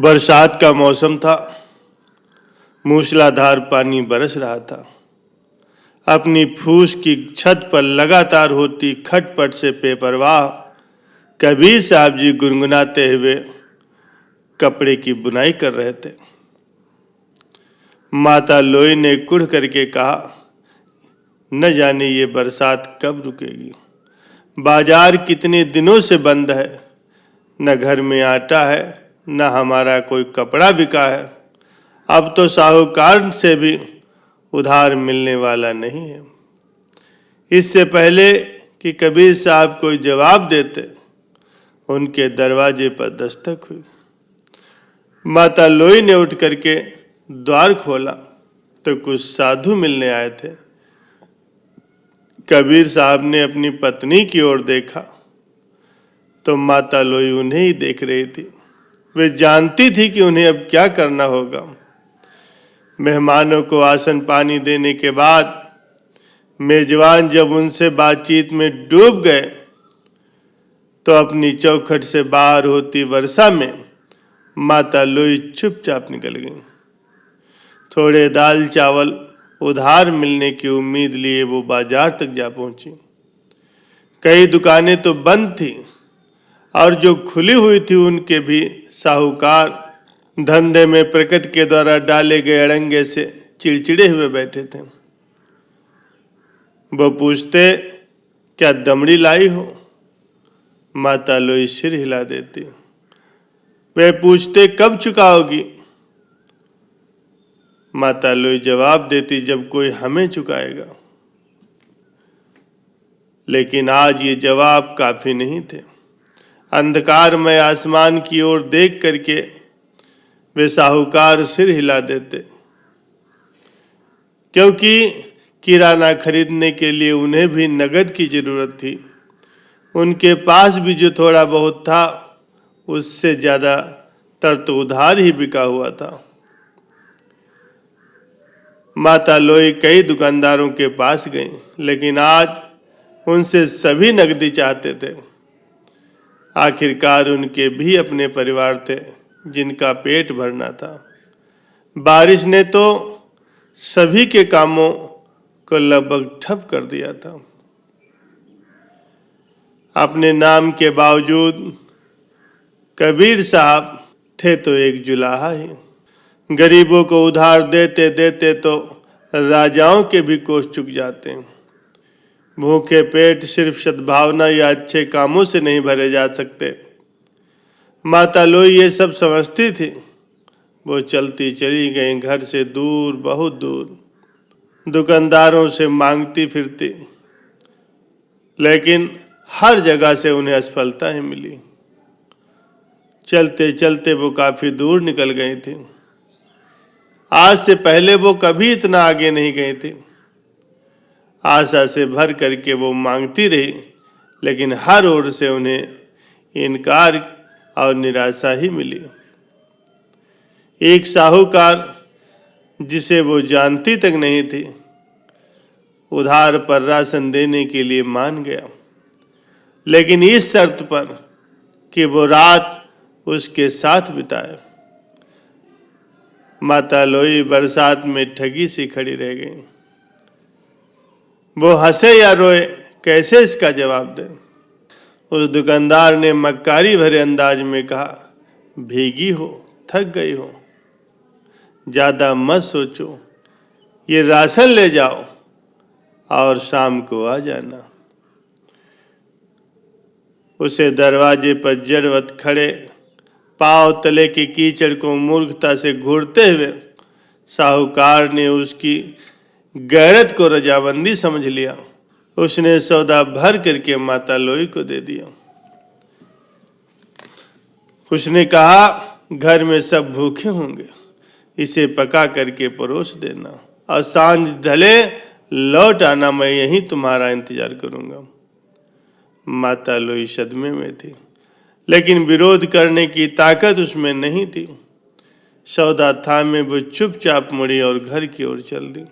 बरसात का मौसम था। मूसलाधार पानी बरस रहा था। अपनी फूस की छत पर लगातार होती खटपट से बेपरवाह कबीर साहब जी गुनगुनाते हुए कपड़े की बुनाई कर रहे थे। माता लोई ने कुढ़ करके कहा, न जाने ये बरसात कब रुकेगी। बाजार कितने दिनों से बंद है। न घर में आटा है, न हमारा कोई कपड़ा बिका है। अब तो साहूकार से भी उधार मिलने वाला नहीं है। इससे पहले कि कबीर साहब कोई जवाब देते, उनके दरवाजे पर दस्तक हुई। माता लोई ने उठ करके द्वार खोला तो कुछ साधु मिलने आए थे। कबीर साहब ने अपनी पत्नी की ओर देखा तो माता लोई उन्हें ही देख रही थी। वे जानती थी कि उन्हें अब क्या करना होगा। मेहमानों को आसन पानी देने के बाद मेजबान जब उनसे बातचीत में डूब गए तो अपनी चौखट से बाहर होती वर्षा में माता लोई चुपचाप निकल गई। थोड़े दाल चावल उधार मिलने की उम्मीद लिए वो बाजार तक जा पहुंची। कई दुकानें तो बंद थी और जो खुली हुई थी उनके भी साहूकार धंधे में प्रकृति के द्वारा डाले गए अड़ंगे से चिड़चिड़े हुए बैठे थे। वो पूछते, क्या दमड़ी लाई हो? माता लोई सिर हिला देती। वे पूछते, कब चुकाओगी? माता लोई जवाब देती, जब कोई हमें चुकाएगा। लेकिन आज ये जवाब काफी नहीं थे। अंधकारमय आसमान की ओर देख करके वे साहूकार सिर हिला देते, क्योंकि किराना खरीदने के लिए उन्हें भी नगद की जरूरत थी। उनके पास भी जो थोड़ा बहुत था उससे ज्यादातर तो उधार ही बिका हुआ था। माता लोई कई दुकानदारों के पास गईं, लेकिन आज उनसे सभी नगदी चाहते थे। आखिरकार उनके भी अपने परिवार थे जिनका पेट भरना था। बारिश ने तो सभी के कामों को लगभग ठप कर दिया था। अपने नाम के बावजूद कबीर साहब थे तो एक जुलाहा ही। गरीबों को उधार देते देते तो राजाओं के भी कोष चुक जाते हैं। भूखे पेट सिर्फ सद्भावना या अच्छे कामों से नहीं भरे जा सकते। माता लोई ये सब समझती थी। वो चलती चली गई घर से दूर, बहुत दूर, दुकानदारों से मांगती फिरती, लेकिन हर जगह से उन्हें असफलता ही मिली। चलते चलते वो काफी दूर निकल गई थी। आज से पहले वो कभी इतना आगे नहीं गई थी। आशा से भर करके वो मांगती रही, लेकिन हर ओर से उन्हें इनकार और निराशा ही मिली। एक साहूकार जिसे वो जानती तक नहीं थी, उधार पर राशन देने के लिए मान गया, लेकिन इस शर्त पर कि वो रात उसके साथ बिताए। माता लोई बरसात में ठगी सी खड़ी रह गई। वो हंसे या रोए, कैसे इसका जवाब दे। उस दुकानदार ने मक्कारी भरे अंदाज में कहा, भीगी हो, थक गई हो, ज्यादा मत सोचो, ये राशन ले जाओ और शाम को आ जाना। उसे दरवाजे पर जड़वत खड़े पांव तले के कीचड़ को मूर्खता से घूरते हुए साहूकार ने उसकी गैरत को रजामंदी समझ लिया। उसने सौदा भर करके माता लोई को दे दिया। उसने कहा, घर में सब भूखे होंगे, इसे पका करके परोस देना और सांझ ढले लौट आना, मैं यहीं तुम्हारा इंतजार करूंगा। माता लोई सदमे में थी, लेकिन विरोध करने की ताकत उसमें नहीं थी। सौदा थामे वो चुपचाप मुड़ी और घर की ओर चल दी।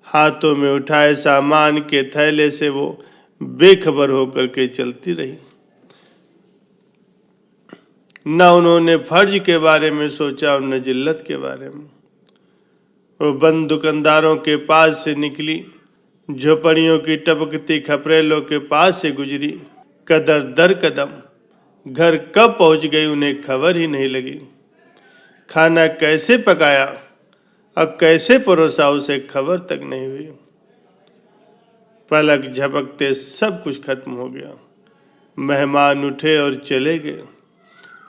हाथों में उठाए सामान के थैले से वो बेखबर होकर के चलती रही। न उन्होंने फर्ज के बारे में सोचा और न जिल्लत के बारे में। वो बंद दुकानदारों के पास से निकली, झोपड़ियों की टपकती खपरेलों के पास से गुजरी, कदर दर कदम घर कब पहुंच गई उन्हें खबर ही नहीं लगी। खाना कैसे पकाया और कैसे परोसा उसे खबर तक नहीं हुई। पलक झपकते सब कुछ खत्म हो गया। मेहमान उठे और चले गए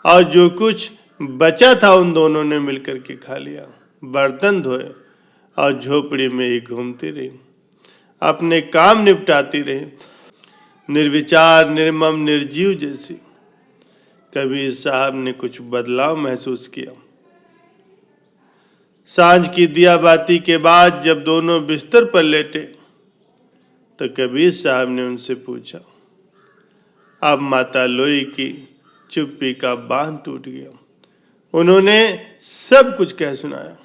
और जो कुछ बचा था उन दोनों ने मिलकर के खा लिया। बर्तन धोए और झोपड़ी में ही घूमती रही, अपने काम निपटाती रही, निर्विचार, निर्मम, निर्जीव जैसी। कबीर साहब ने कुछ बदलाव महसूस किया। सांझ की दिया बाती के बाद जब दोनों बिस्तर पर लेटे तो कबीर साहब ने उनसे पूछा। अब माता लोई की चुप्पी का बांध टूट गया। उन्होंने सब कुछ कह सुनाया।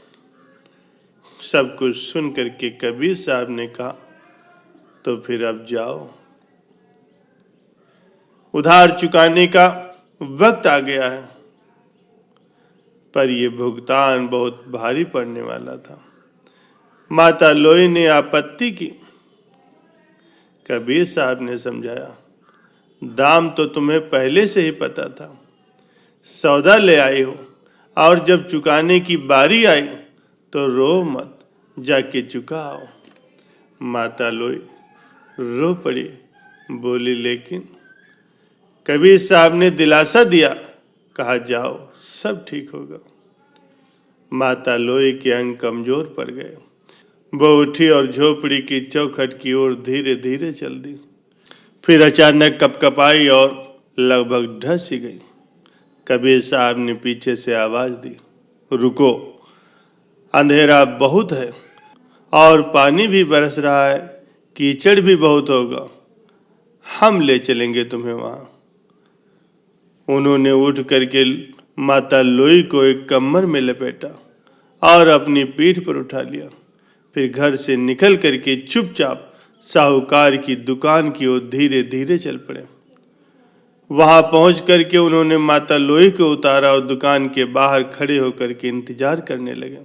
सब कुछ सुन करके कबीर साहब ने कहा, तो फिर अब जाओ, उधार चुकाने का वक्त आ गया है। पर यह भुगतान बहुत भारी पड़ने वाला था। माता लोई ने आपत्ति की। कबीर साहब ने समझाया, दाम तो तुम्हें पहले से ही पता था। सौदा ले आई हो और जब चुकाने की बारी आई तो रो मत, जाके चुकाओ। माता लोई रो पड़ी, बोली, लेकिन कबीर साहब ने दिलासा दिया, कहा, जाओ, सब ठीक होगा। माता लोई के अंग कमजोर पड़ गए। वो उठी और झोपड़ी की चौखट की ओर धीरे धीरे चल दी। फिर अचानक कपकपाई और लगभग ढस ही गई। कबीर साहब ने पीछे से आवाज दी, रुको, अंधेरा बहुत है और पानी भी बरस रहा है, कीचड़ भी बहुत होगा, हम ले चलेंगे तुम्हें वहां। उन्होंने उठ करके माता लोई को एक कमर में लपेटा और अपनी पीठ पर उठा लिया। फिर घर से निकल करके चुपचाप साहूकार की दुकान की ओर धीरे धीरे चल पड़े। वहां पहुंच करके उन्होंने माता लोई को उतारा और दुकान के बाहर खड़े होकर के इंतजार करने लगे।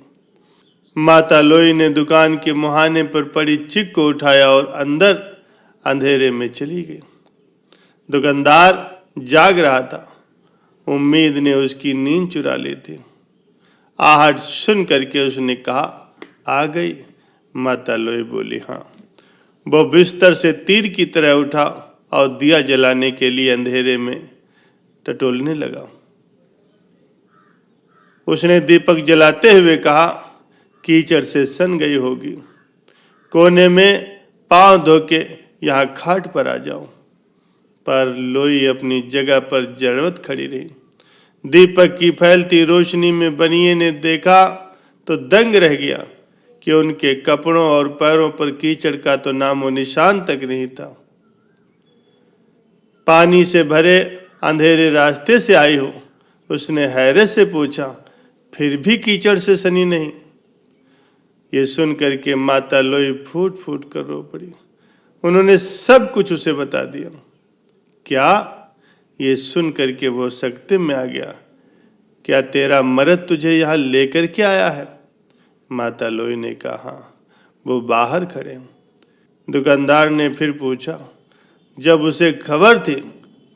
माता लोई ने दुकान के मुहाने पर पड़ी चिक को उठाया और अंदर अंधेरे में चली गई। दुकानदार जाग रहा था। उम्मीद ने उसकी नींद चुरा ली थी। आहट सुन करके उसने कहा, आ गई? माता लोई बोली, हाँ। वो बिस्तर से तीर की तरह उठा और दिया जलाने के लिए अंधेरे में टटोलने लगा। उसने दीपक जलाते हुए कहा, कीचड़ से सन गई होगी, कोने में पांव धो के यहाँ खाट पर आ जाओ। पर लोई अपनी जगह पर जड़वत खड़ी रही। दीपक की फैलती रोशनी में बनिए ने देखा तो दंग रह गया कि उनके कपड़ों और पैरों पर कीचड़ का तो नामो निशान तक नहीं था। पानी से भरे अंधेरे रास्ते से आई हो? उसने हैरत से पूछा। फिर भी कीचड़ से सनी नहीं? ये सुन करके माता लोई फूट फूट कर रो पड़ी। उन्होंने सब कुछ उसे बता दिया। क्या? ये सुन करके वो सकते में आ गया। क्या तेरा मर्द तुझे यहाँ लेकर के आया है? माता लोई ने कहा, हाँ, वो बाहर खड़े। दुकानदार ने फिर पूछा, जब उसे खबर थी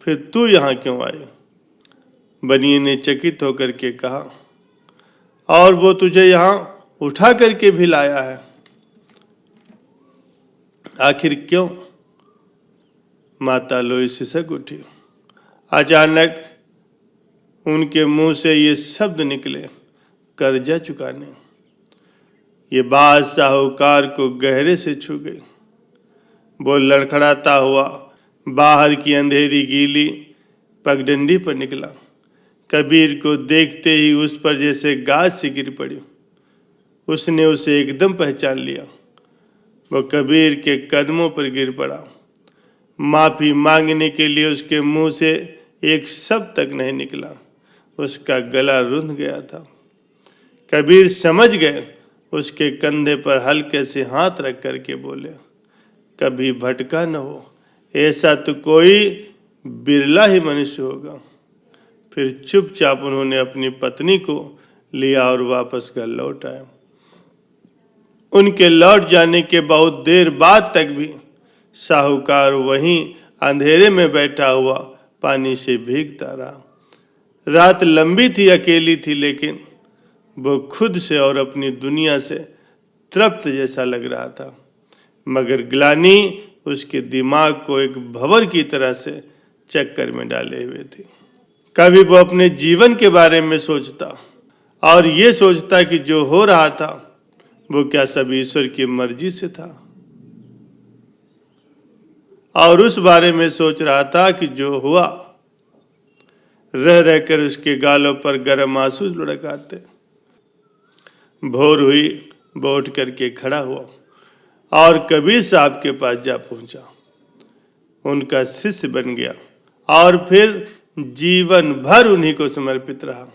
फिर तू यहाँ क्यों आई? बनिए ने चकित होकर के कहा, और वो तुझे यहाँ उठा करके भी लाया है? आखिर क्यों? माता लोई सिसक उठी। अचानक उनके मुंह से ये शब्द निकले, कर्जा चुकाने। ये बात साहूकार को गहरे से छू गई। वो लड़खड़ाता हुआ बाहर की अंधेरी गीली पगडंडी पर निकला। कबीर को देखते ही उस पर जैसे गाज सी गिर पड़ी। उसने उसे एकदम पहचान लिया। वो कबीर के कदमों पर गिर पड़ा। माफी मांगने के लिए उसके मुंह से एक शब्द तक नहीं निकला। उसका गला रुंध गया था। कबीर समझ गए। उसके कंधे पर हल्के से हाथ रख करके बोले, कभी भटका न हो, ऐसा तो कोई बिरला ही मनुष्य होगा। फिर चुपचाप उन्होंने अपनी पत्नी को लिया और वापस घर लौट आए। उनके लौट जाने के बहुत देर बाद तक भी साहूकार वहीं अंधेरे में बैठा हुआ पानी से भीगता रहा। रात लंबी थी, अकेली थी, लेकिन वो खुद से और अपनी दुनिया से तृप्त जैसा लग रहा था। मगर ग्लानि उसके दिमाग को एक भंवर की तरह से चक्कर में डाले हुए थी। कभी वो अपने जीवन के बारे में सोचता और ये सोचता कि जो हो रहा था वो क्या सब ईश्वर की मर्जी से था, और उस बारे में सोच रहा था कि जो हुआ, रह रहकर उसके गालों पर गर्म आंसू लुढ़क आते। भोर हुई, वो उठ करके खड़ा हुआ और कबीर साहब के पास जा पहुंचा, उनका शिष्य बन गया और फिर जीवन भर उन्हीं को समर्पित रहा।